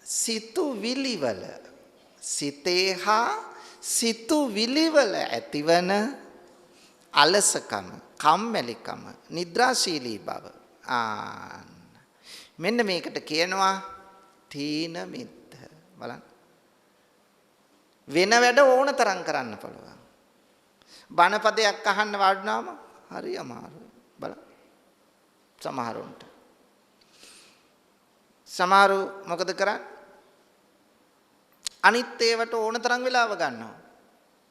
සිතුවිලිවල සිතේ හා සිතුවිලිවල ඇතිවන අලසකම, කම්මැලිකම, නිද්‍රාශීලී බව. මෙන්න මේකට කියනවා තීන මිද්ද. බලන්න. වෙන වැඩ ඕන තරම් කරන්න පුළුවන්. බණපදයක් අහන්න වඩනාම හරි අමාරුයි. බලන්න. සමහරුන්ට. සමහරු මොකද කරන්නේ? අනිත් ඒවට ඕන තරම් වෙලාව ගන්නවා.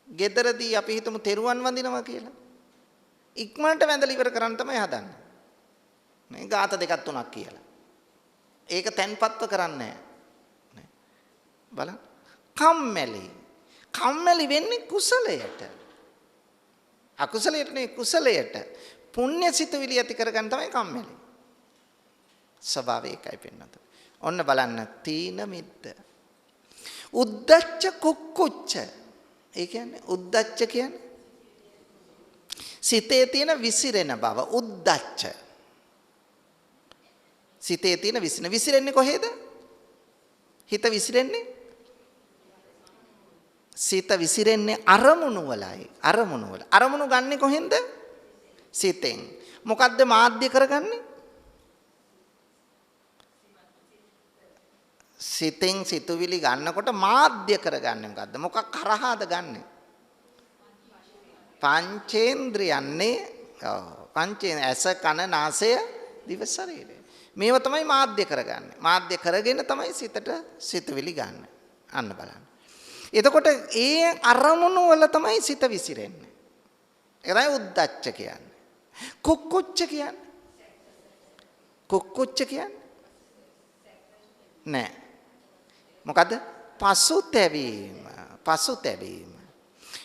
ගෙදරදී අපි හිතමු තෙරුවන් වඳිනවා කියලා. ඉක්මනට වැඳලා ඉවර කරන්න තමයි හදන්නේ. මේ ગાත දෙකක් තුනක් කියලා. ඒක තැන්පත්ව කරන්නේ නැහැ. බලන්න. කම්මැලි. කම්මැලි වෙන්නේ කුසලයට. අකුසලයට නෙවෙයි කුසලයට. පුණ්‍ය සිතුවිලි ඇති කරගන්න තමයි කම්මැලි. ස්වභාවය ඒකයි පෙන්නත. ඔන්න බලන්න තීන මිද්ද. උද්දච්ච කුක්කුච්ච. ඒ කියන්නේ උද්දච්ච කියන්නේ සිතේ තියෙන විසිරෙන බව. උද්දච්ච. සිතේ තියෙන විසිරෙන්නේ කොහෙද? හිත විසිරෙන්නේ? සිත විසිරෙන්නේ අරමුණු වලයි. අරමුණු වල. අරමුණු ගන්නෙ කොහෙන්ද? සිතෙන්. මොකද්ද මාධ්‍ය කරගන්නේ? සිතෙන් සිතුවිලි ගන්නකොට මාධ්‍ය කරගන්නේ මොකද්ද? මොකක් කරහාද ගන්නෙ? පංචේන්ද්‍රයන්නේ. පංචේන් ඇස කන නාසය දිව ශරීරය. මේව තමයි මාධ්‍ය කරගන්නේ. මාධ්‍ය කරගෙන තමයි සිතට සිතුවිලි ගන්න. අන්න බලන්න. එතකොට ඒ අරමුණු වල තමයි සිත විසිරෙන්නේ. ඒකයි උද්දච්ච කියන්නේ. කුක්කුච්ච කියන්නේ. කුක්කුච්ච කියන්නේ නෑ. මොකද්ද? පසුතැවීම. පසුතැවීම.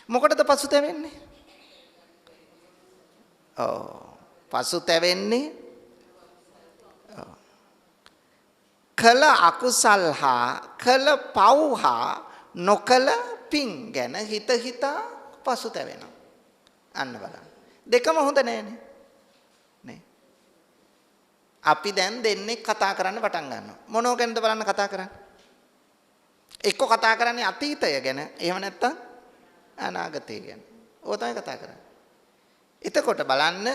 මොකටද පසුතැවෙන්නේ? පසුතැවෙන්නේ කළ අකුසල් හා කළ පව් හා නොකළ පින් ගැන හිත හිතා පසුතැවෙනවා. අන්න බලන්න. දෙකම හොඳ නෑනේ. නේ. අපි දැන් දෙන්නේ කතා කරන්න පටන් ගන්නවා. මොනෝ ගැනද බලන්න කතා කරන්නේ? එක්ක කතා කරන්නේ අතීතය ගැන, එහෙම නැත්නම් අනාගතය ගැන. ඕක තමයි කතා කරන්නේ. එතකොට බලන්න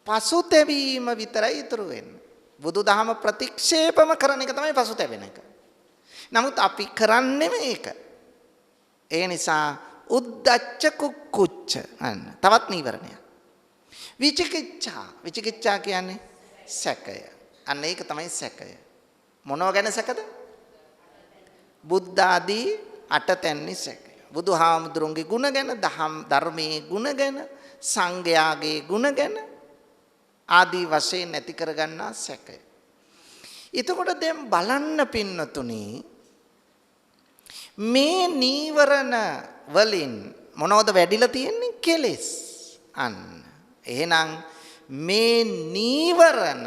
පසුතැවීම විතරයි ඉතුරු වෙන්නේ. බුදුදහම ප්‍රතික්ෂේපම කරන එක තමයි පසුතැවෙන එක. නමුත් අපි කරන්නේ මේක. ඒ නිසා උද්දච්ච කුක්කුච්ච අන්න තවත් නීවරණයක්. විචිකිච්ඡා. විචිකිච්ඡා කියන්නේ සැකය. අන්න ඒක තමයි සැකය. මොනව ගැන සැකද? බුද්ධ ආදී අටතැන්නේ සැකය. බුදුහාමුදුරුන්ගේ ගුණ ගැන, ධර්මයේ ගුණ ගැන, සංඝයාගේ ගුණ ගැන ආදී වශයෙන් නැති කරගන්නා සැකය. එතකොට දැන් බලන්න පින්නතුනි මේ නීවරණ වලින් මොනවද වැඩිලා තියෙන්නේ? කෙලෙස්. අන්න එහෙනම් මේ නීවරණ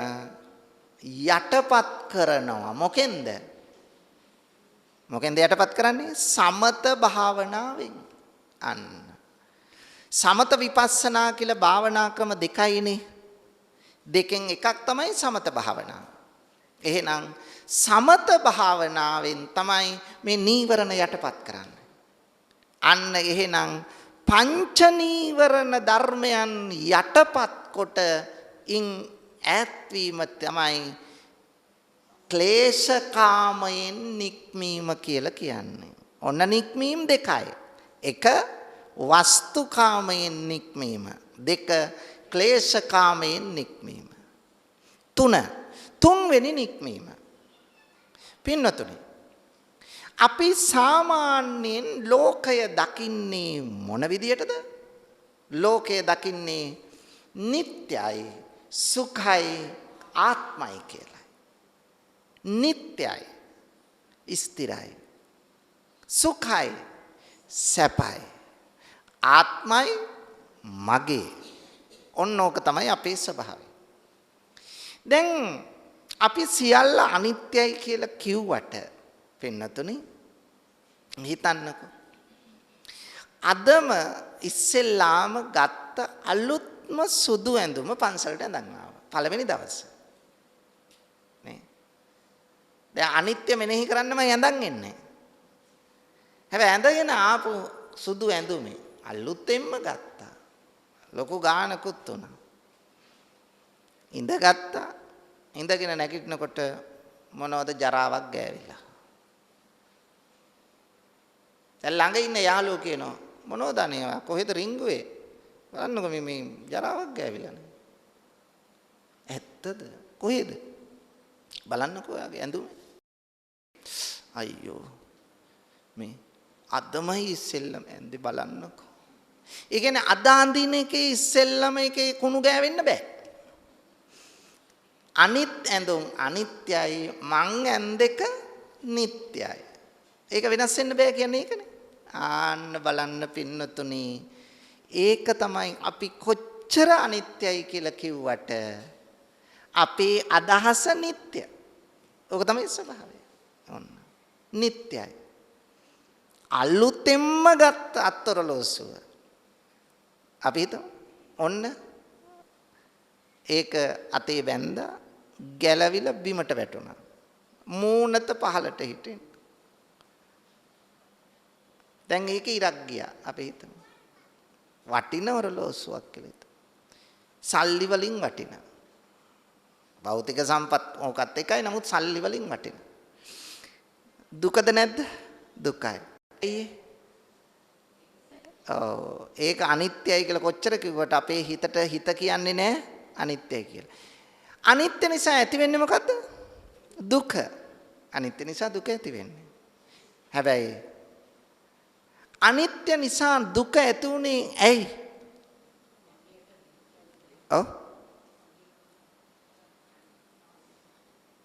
යටපත් කරනවා මොකෙන්ද? මොකෙන්ද යටපත් කරන්නේ? සමත භාවනාවෙන්. අන්න සමත විපස්සනා කියලා භාවනා ක්‍රම දෙකයිනේ. දෙකෙන් එකක් තමයි සමත භාවනාව. එහෙනම් සමත භාවනාවෙන් තමයි මේ නීවරණ යටපත් කරන්නේ. අන්න එහෙනම් පංච නීවරණ ධර්මයන් යටපත් කොට ඉන් ඈත්වීම තමයි ක්ලේශකාමයෙන් නික්මීම කියලා කියන්නේ. ඔන්න නික්මීම දෙකයි. එක වස්තුකාමයෙන් නික්මීම. දෙක ක්ලේශකාමයෙන් නික්මීම. තුන්වෙනි නික්මීම. පින්නතුනි අපි සාමාන්‍යයෙන් ලෝකය දකින්නේ මොන විදියටද? ලෝකය දකින්නේ නිට්ටයයි, සුඛයි, ආත්මයි කියලා. නිට්ටයයි, ස්ථිරයි, සුඛයි, සැපයි, ආත්මයි, මගේ. ඔන්න ඕක තමයි අපේ ස්වභාවය. දැන් අපි සියල්ල අනිත්‍යයි කියලා කිව්වට පින්නතුනි හිතන්නකෝ. අදම ඉස්සෙල්ලාම ගත්ත අලුත්ම සුදු ඇඳුම පන්සලට ඇඳන් ආවා. පළවෙනි දවසේ. නේ. දැන් අනිත්‍ය මෙනෙහි කරන්න මම ඇඳන් එන්නේ. හැබැයි ඇඳගෙන ආපු සුදු ඇඳුමේ අලුතෙන්ම ගත්තා. ලොකු ගානකුත් උනා. ඉඳගත්තා. ඉඳගෙන නැගිටිනකොට මොනවද ජරාවක් ගෑවිලා. දැන් ළඟ ඉන්න යාළුවෝ කියනවා මොනවද අනේ කොහෙද රිංගුවේ? බලන්නකෝ මේ ජරාවක් ගෑවිලා නේ. ඇත්තද? කොහෙද? බලන්නකෝ ඔයාගේ ඇඳුමේ. අයියෝ. මේ අදමයි ඉස්සෙල්ලම ඇඳි බලන්නකෝ. ඒ කියන්නේ අද අඳින එකේ ඉස්සෙල්ලම එකේ කුණු ගෑවෙන්න බෑ. අනිත් ඇඳුම් අනිත්‍යයි මං ඇඳෙක නිට්ටයයි. ඒක වෙනස් වෙන්න බෑ කියන්නේ ඒකනේ. ආන්න බලන්න පින්නතුනි. ඒක තමයි අපි කොච්චර අනිත්‍යයි කියලා කිව්වට අපේ අදහස නිට්ටය. ඕක තමයි ස්වභාවය. ඔන්න. නිට්ටයයි. අලුතෙන්ම ගත්ත අත්තරලෝසුව. අපි හිතමු. ඔන්න ඒක අතේ බැඳා ගැලවිලා බිමට වැටුණා. මූණත පහලට හිටින්. දැන් ඒක ඉරක් ගියා අපි හිතමු. වටින ඔරලෝසුවක් කියලා හිතමු. සල්ලි වලින් වටින. භෞතික සම්පත් ඕකත් එකයි නමුත් සල්ලි වලින් වටින. දුකද නැද්ද? දුකයි. ඒක අනිත්‍යයි කියලා කොච්චර කිව්වට අපේ හිතට හිත කියන්නේ නැහැ අනිත්‍යයි කියලා. අනිත්‍ය නිසා ඇති වෙන්නේ මොකද්ද? දුක. අනිත්‍ය නිසා දුක ඇති වෙන්නේ. හැබැයි අනිත්‍ය නිසා දුක ඇති උනේ ඇයි?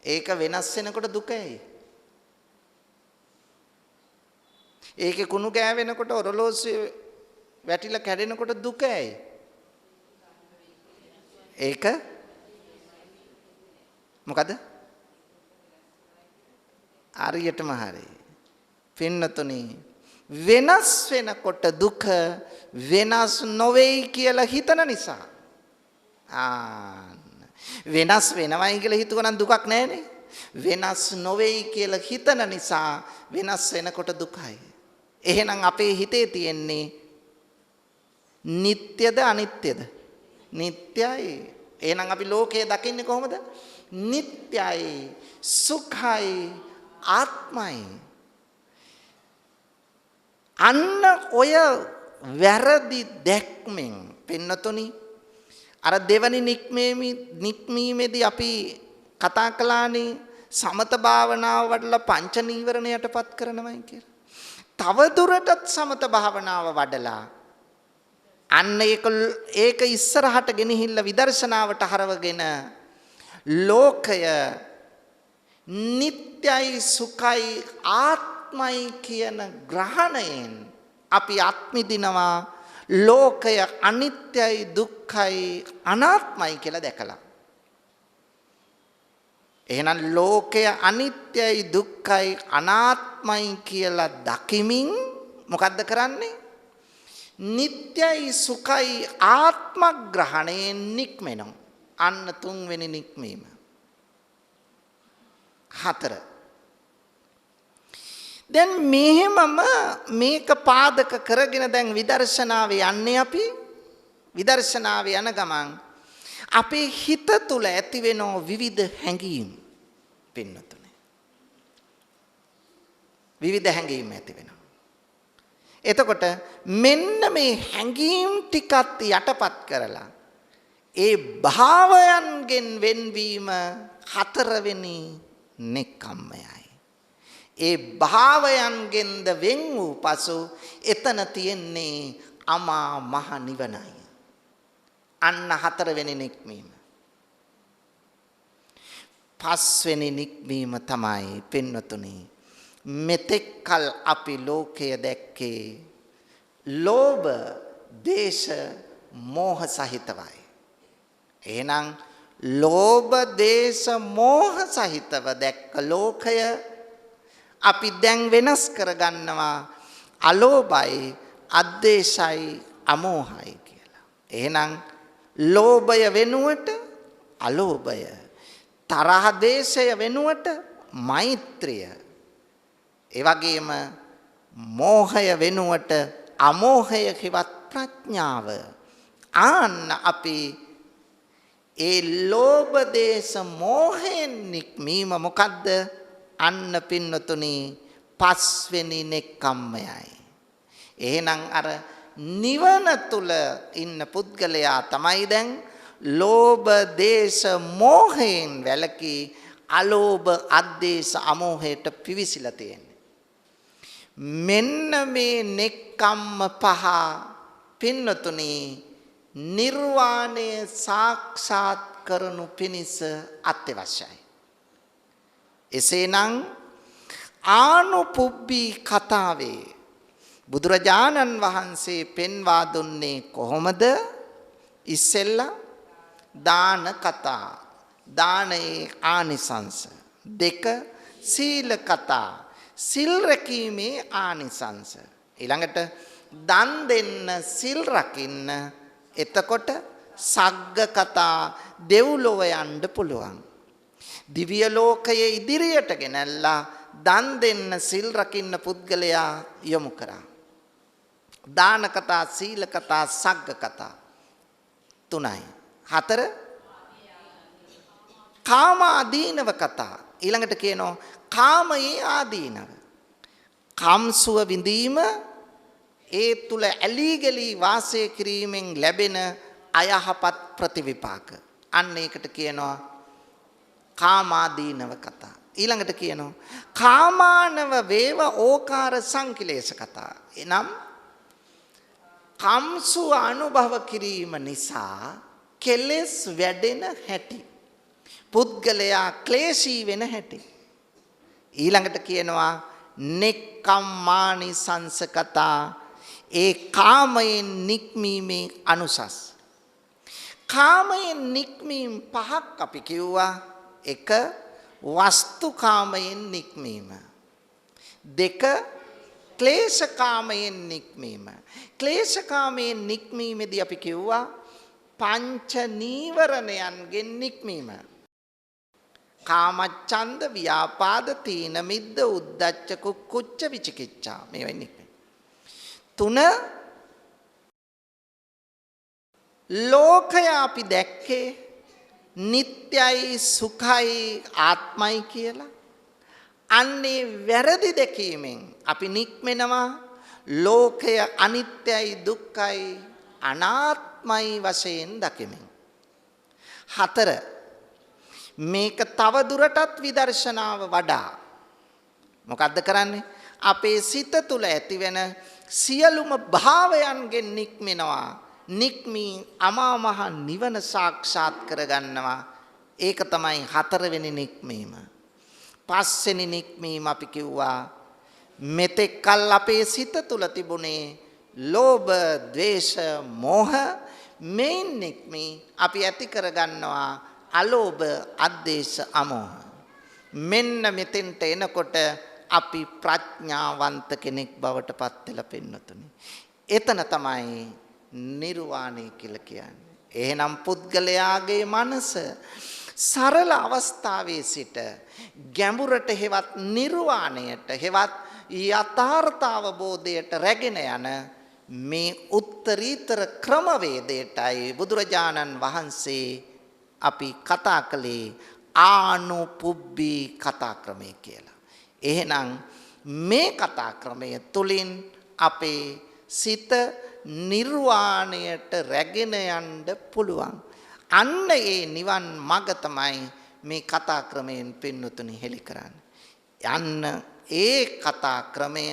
ඒක වෙනස් වෙනකොට දුක ඇයි? ඒකේ කුණු ගෑවෙනකොට ඔරලෝසුවේ වැටිලා කැඩෙනකොට දුක ඇයි? ඒක මොකද? හරියටම හරි. පින්නතුනි වෙනස් වෙනකොට දුක වෙනස් නොවේයි කියලා හිතන නිසා. වෙනස් වෙනවයි කියලා හිතුවනම් දුකක් නැහැනේ. වෙනස් නොවේයි කියලා හිතන නිසා වෙනස් වෙනකොට දුකයි. එහෙනම් අපේ හිතේ තියෙන්නේ නිට්ටයද අනිත්‍යද? නිට්ටයයි. එහෙනම් අපි ලෝකය දකින්නේ කොහොමද? නිට්ටයයි, සුඛයි, ආත්මයි. අන්න ඔය වැරදි දැක්මෙන් පින්නතුනි අර දෙවනි නික්මීමේදී අපි කතා කළානේ සමත භාවනාව වඩලා පංච නීවරණයටපත් කරනවායි කියලා. තව දුරටත් සමත භාවනාව වඩලා අන්න ඒක ඉස්සරහට ගෙනහිල්ලා විදර්ශනාවට හරවගෙන ලෝකය නිට්ටයයි සුඛයි ආත්මයි කියන ග්‍රහණයෙන් අපි අත්මිදිනවා ලෝකය අනිත්‍යයි දුක්ඛයි අනාත්මයි කියලා දැකලා. එහෙනම් ලෝකය අනිත්‍යයි දුක්ඛයි අනාත්මයි කියලා දකිමින් මොකද්ද කරන්නේ? නිට්ටයයි සුඛයි ආත්ම ග්‍රහණයෙන් නික්මෙනවා. අන්න තුන්වෙනි නික්මීම. 4. දැන් මෙහෙමම මේක පාදක කරගෙන දැන් විදර්ශනාවේ යන්නේ අපි. විදර්ශනාවේ යන ගමන් අපේ හිත තුල ඇති වෙන විවිධ හැඟීම් පින්නතුනේ. විවිධ හැඟීම් ඇති වෙනවා. එතකොට මෙන්න මේ හැඟීම් ටිකත් යටපත් කරලා ඒ භාවයන්ගෙන් වෙන්වීම 4වෙනි නෙක්ඛම්මයයි. ඒ භාවයන්ගෙන්ද වෙන් වූ පසු එතන තියෙන්නේ අමා මහ නිවනයි. අන්න හතරවෙනි නික්මීම. පස්වෙනි නික්මීම තමයි පින්වතුනි මෙතෙක් කල අපි ලෝකය දැක්කේ ලෝභ, දේශ, මෝහ සහිතවයි. එහෙනම් ලෝභ, දේශ, මෝහ සහිතව දැක්ක ලෝකය අපි දැන් වෙනස් කරගන්නවා අලෝභයි, අද්වේෂයි, අමෝහයි කියලා. එහෙනම් ලෝභය වෙනුවට අලෝභය, තරහ දේශය වෙනුවට මෛත්‍රිය, ඒ වගේම මෝහය වෙනුවට අමෝහය කිවත් ප්‍රඥාව. ආන්න අපි ඒ ලෝභ දේශ මෝහයෙන් නික්මීම මොකද්ද? අන්න පින්නතුනි පස්වෙනි නෙක්ඛම්මයයි. එහෙනම් අර නිවන තුල ඉන්න පුද්ගලයා තමයි දැන් ලෝභ දේශ මෝහයෙන් වැළකී අලෝභ අද්වේෂ අමෝහයට පිවිසිලා තියෙන්නේ. මෙන්න මේ නෙක්ඛම්ම පහ පින්නතුනි නිර්වාණය සාක්ෂාත් කරනු පිණිස අත්‍යවශ්‍යයි. එසේනම් ආනුපුබ්බී කතාවේ බුදුරජාණන් වහන්සේ පෙන්වා දුන්නේ කොහොමද? ඉස්සෙල්ලා දාන කතා, දානයේ ආනිසංස. දෙක සීල කතා, සිල් රැකීමේ ආනිසංස. ඊළඟට දන් දෙන්න, සිල් රකින්න. එතකොට සග්ග කතා, දෙව්ලොව යන්න පුළුවන්. දිව්‍ය ලෝකයේ ඉදිරියට ගෙනල්ලා දන් දෙන්න, සිල් රකින්න පුද්ගලයා යොමු කරා. දාන කතා, සීල කතා, සග්ග කතා. 3යි. 4 කාම ආදීනව කතා. ඊළඟට කියනවා කාමයේ ආදීනව. කම්සුව විඳීම, ඒ තුල ඇලී ගලී වාසය කිරීමෙන් ලැබෙන අයහපත් ප්‍රතිවිපාක. අන්න ඒකට කියනවා කාමාදීනව කතා. ඊළඟට කියනවා කාමානව වේව ඕකාර සංකිලේශ කතා. එනම් කම්සු අනුභව කිරීම නිසා කෙලෙස් වැඩෙන හැටි, පුද්ගලයා ක්ලේශී වෙන හැටි. ඊළඟට කියනවා නෙක්ඛම්මානි සංස කතා. ඒ කාමයෙන් නික්මීමේ අනුසස්. කාමයෙන් නික්මීම පහක් අපි කිව්වා. 1 වස්තුකාමයෙන් නික්මීම. 2 ක්ලේශකාමයෙන් නික්මීම. ක්ලේශකාමයෙන් නික්මීමේදී අපි කිව්වා පංච නීවරණයන්ගෙන් නික්මීම. කාමච්ඡන්ද, ව්‍යාපාද, තීන මිද්ද, උද්ධච්ච, කුක්කුච්ච, විචිකිච්ඡා. මේවෙන් නික්මීම. 3 ලෝකය අපි දැක්කේ නිට්ටයයි, සුඛයි, ආත්මයි කියලා. අන්නේ වැරදි දැකීමෙන් අපි නික්මෙනවා ලෝකය අනිත්‍යයි, දුක්ඛයි, අනාත්මයි වශයෙන් දකිමින්. 4 මේක තව දුරටත් විදර්ශනාව වඩා මොකද්ද කරන්නේ? අපේ සිත තුළ ඇතිවෙන සියලුම භාවයන්ගෙන් නික්මෙනවා. නික්මී අමා මහ නිවන සාක්ෂාත් කරගන්නවා. ඒක තමයි 4වෙනි නික්මීම. 5වෙනි නික්මීම අපි කිව්වා මෙතෙක් කල් අපේ සිත තුළ තිබුණේ ලෝභ, ද්වේෂ, මෝහ. මේන් නික්මී අපි ඇති කරගන්නවා අලෝභ, අද්වේෂ, අමෝහ. මෙන්න මෙතෙන්ට එනකොට අපි ප්‍රඥාවන්ත කෙනෙක් බවට පත් වෙලා පින්නතුනි. එතන තමයි නිර්වාණය කියලා කියන්නේ. එහෙනම් පුද්ගලයාගේ මනස සරල අවස්ථාවේ සිට ගැඹුරට හෙවත් නිර්වාණයට හෙවත් යථාර්ථ අවබෝධයට රැගෙන යන මේ උත්තරීතර ක්‍රමවේදයටයි බුදුරජාණන් වහන්සේ අපි කතා කළේ ආනුපුබ්බී කතා ක්‍රමය කියලා. එහෙනම් මේ කතා ක්‍රමය තුලින් අපේ සිත නිර්වාණයට රැගෙන යන්න පුළුවන්. අන්න ඒ නිවන් මඟ තමයි මේ කතා ක්‍රමයෙන් පින්නතුනි හෙළි කරන්නේ. යන්න ඒ කතා ක්‍රමය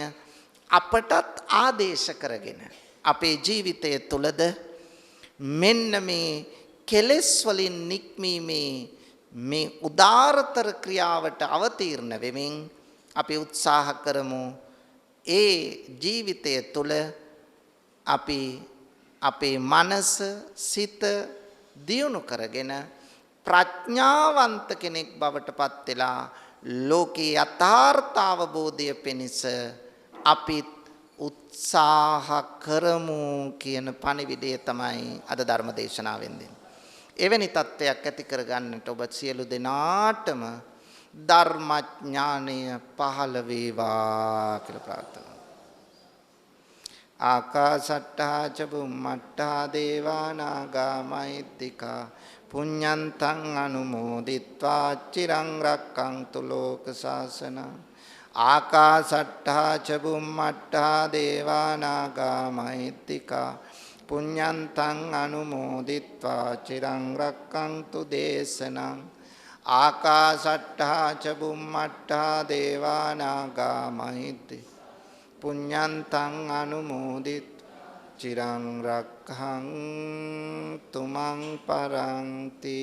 අපටත් ආදේශ කරගෙන අපේ ජීවිතය තුළද මෙන්න මේ කෙලෙස් වලින් නික්මීමේ මේ උදාරතර ක්‍රියාවට අවතීර්ණ වෙමින් අපි උත්සාහ කරමු ඒ ජීවිතය තුළ අපි අපේ මනස සිත දියුණු කරගෙන ප්‍රඥාවන්ත කෙනෙක් බවට පත් වෙලා ලෝකේ යථාර්ථ අවබෝධය පිණිස අපි උත්සාහ කරමු කියන පණිවිඩය තමයි අද ධර්ම දේශනාවෙන් දෙන්නේ. එවැනි තත්ත්වයක් ඇති කරගන්නට ඔබ සියලු දෙනාටම ධර්මඥානය පහළ වේවා කියලා ප්‍රාර්ථනා. ආකාසට්ටා ච බුම්මට්ටා දේවා නාග මහිද්దికා පුඤ්ඤන්තං අනුමෝදිත්වා චිරං රක්ඛන්තු ලෝක සාසනං. ආකාසට්ටා ච බුම්මට්ටා දේවා නාග මහිද්దికා පුඤ්ඤන්තං අනුමෝදිත්වා චිරං රක්ඛන්තු දේශනං. ආකාසට්ටා ච බුම්මට්ටා දේවා නාග මහිද්దికා පුඤ්ඤන්තං අනුමෝදිත්වා චිරං රක්ඛන්තු මං පරන්ති.